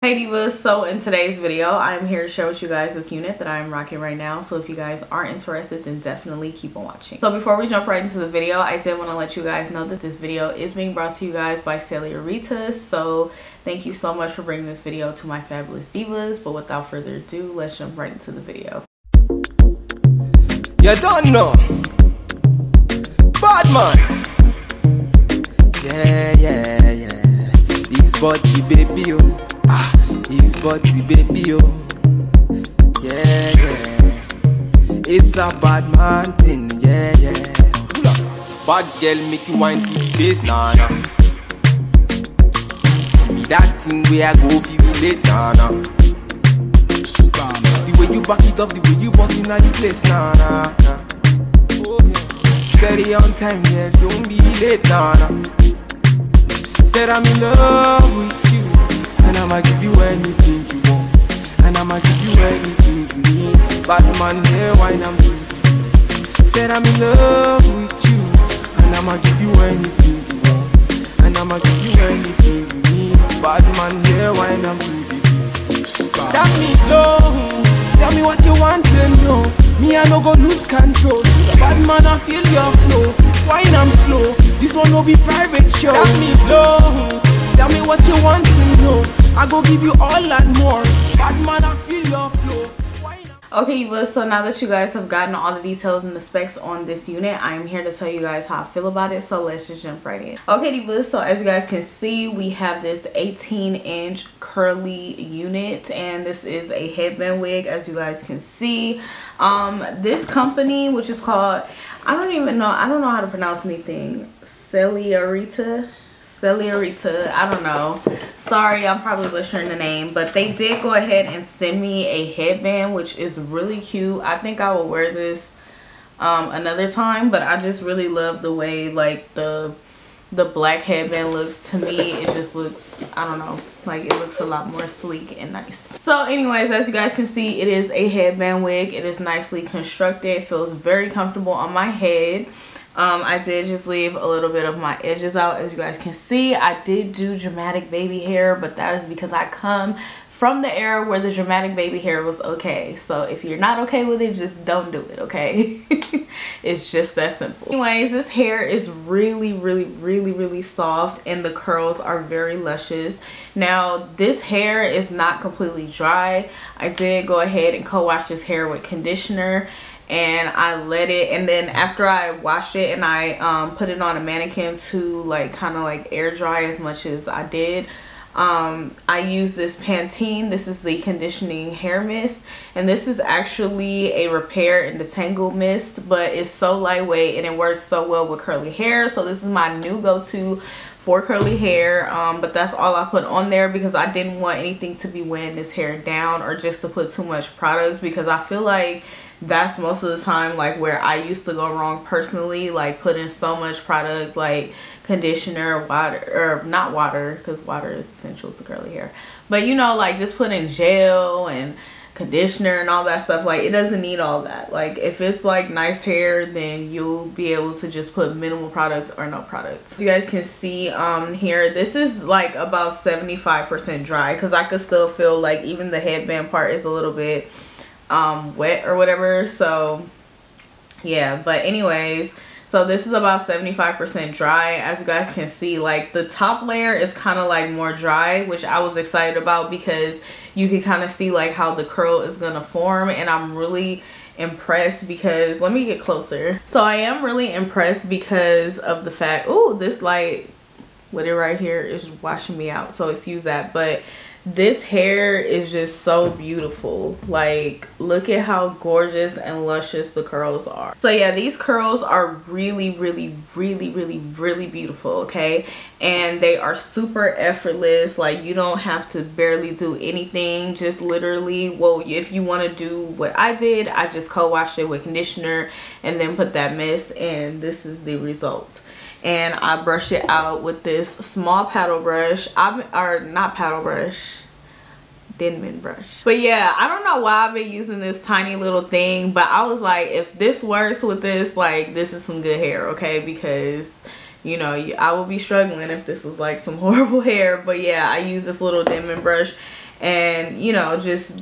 Hey divas, so in today's video I'm here to share with you guys this unit that I'm rocking right now. So if you guys aren't interested, then definitely keep on watching. So before we jump right into the video, I did want to let you guys know that this video is being brought to you guys by Cellularita. So thank you so much for bringing this video to my fabulous divas. But without further ado, let's jump right into the video. You don't know, bad man. Yeah. This body baby, oh. His body baby, oh. Yeah. It's a bad man thing, yeah. Bad girl make you wine to the bass, nah. Give me that thing where I go feel relate, nah. The way you back it up, the way you boss in the place, nah. Steady on time, yeah, don't be late, nah. Said I'm in love with you, and I'ma give you anything you want, and I'ma give you anything you need. Bad man here, wine I'm doing. Said I'm in love with you, and I'ma give you anything you want, and I'ma give you anything you need. Bad man here, wine I'm doing. Tell me low, tell me what you want to know. Me I no go lose control. Bad man I feel your flow. Wine I'm slow. This one no be private show. Tell me low, tell me what you want to know. I go give you all and more. Bad man I feel your flow. Okay divas, so now that you guys have gotten all the details and the specs on this unit, I am here to tell you guys how I feel about it. So let's just jump right in. Okay divas, so as you guys can see, we have this 18-inch curly unit, and this is a headband wig, as you guys can see. This company, which is called, I don't know how to pronounce anything. Cellularita, I don't know. Sorry, I'm probably butchering the name, but they did go ahead and send me a headband, which is really cute. I think I will wear this another time, but I just really love the way like the black headband looks. To me, it just looks, I don't know, like it looks a lot more sleek and nice. So anyways, as you guys can see, it is a headband wig. It is nicely constructed. It feels very comfortable on my head. I did just leave a little bit of my edges out, as you guys can see. I did do dramatic baby hair, but that is because I come from the era where the dramatic baby hair was okay. So if you're not okay with it, just don't do it, okay? It's just that simple. Anyways, this hair is really soft, and the curls are very luscious. Now this hair is not completely dry. I did go ahead and co-wash this hair with conditioner, and I let it, and then after I washed it and I put it on a mannequin to like kind of like air dry as much as I did, I use this Pantene. This is the conditioning hair mist, and this is actually a repair and detangle mist, but it's so lightweight and it works so well with curly hair. So this is my new go-to for curly hair, but that's all I put on there because I didn't want anything to be weighing this hair down or just to put too much products, because I feel like that's most of the time like where I used to go wrong personally, like putting so much product like conditioner, water, or not water, because water is essential to curly hair, but you know, like just putting gel and conditioner and all that stuff. Like it doesn't need all that. Like if it's like nice hair, then you'll be able to just put minimal products or no products. You guys can see here, this is like about 75% dry, because I could still feel like even the headband part is a little bit wet or whatever. So yeah, but anyways, so this is about 75% dry. As you guys can see, like the top layer is kind of like more dry, which I was excited about because you can kind of see like how the curl is gonna form, and I'm really impressed because, let me get closer. So I am really impressed because of the fact, oh, this light with it right here is washing me out, so excuse that, but this hair is just so beautiful. Like look at how gorgeous and luscious the curls are. So yeah, these curls are really beautiful, okay? And they are super effortless. Like you don't have to barely do anything, just literally, well, if you want to do what I did, I just co-washed it with conditioner and then put that mist, and this is the result. And I brush it out with this small paddle brush. Denman brush. But yeah, I don't know why I've been using this tiny little thing, but I was like, if this works with this, like this is some good hair, okay? Because you know, I would be struggling if this was like some horrible hair. But yeah, I use this little Denman brush, and you know, just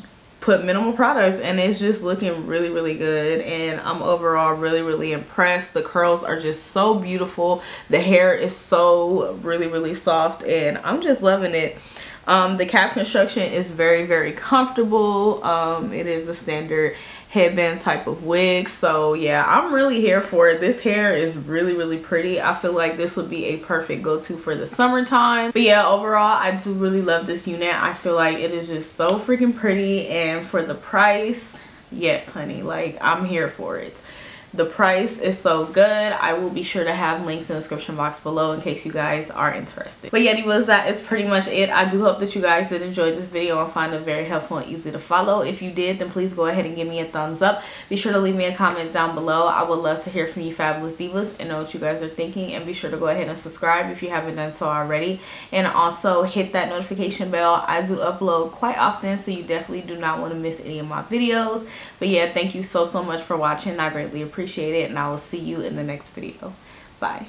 put minimal products, and it's just looking really, really good. And I'm overall really, really impressed. The curls are just so beautiful. The hair is so really, really soft, and I'm just loving it. The cap construction is very, very comfortable. It is a standard headband type of wig, so yeah, I'm really here for it. This hair is really, really pretty. I feel like this would be a perfect go-to for the summertime. But yeah, overall I do really love this unit. I feel like it is just so freaking pretty, and for the price, yes honey, like I'm here for it. The price is so good. I will be sure to have links in the description box below in case you guys are interested. But yeah, divas, that is pretty much it. I do hope that you guys did enjoy this video and find it very helpful and easy to follow. If you did, then please go ahead and give me a thumbs up. Be sure to leave me a comment down below. I would love to hear from you fabulous divas and know what you guys are thinking. And be sure to go ahead and subscribe if you haven't done so already. And also hit that notification bell. I do upload quite often, so you definitely do not want to miss any of my videos. But yeah, thank you so much for watching. I greatly appreciate it, and I will see you in the next video. Bye.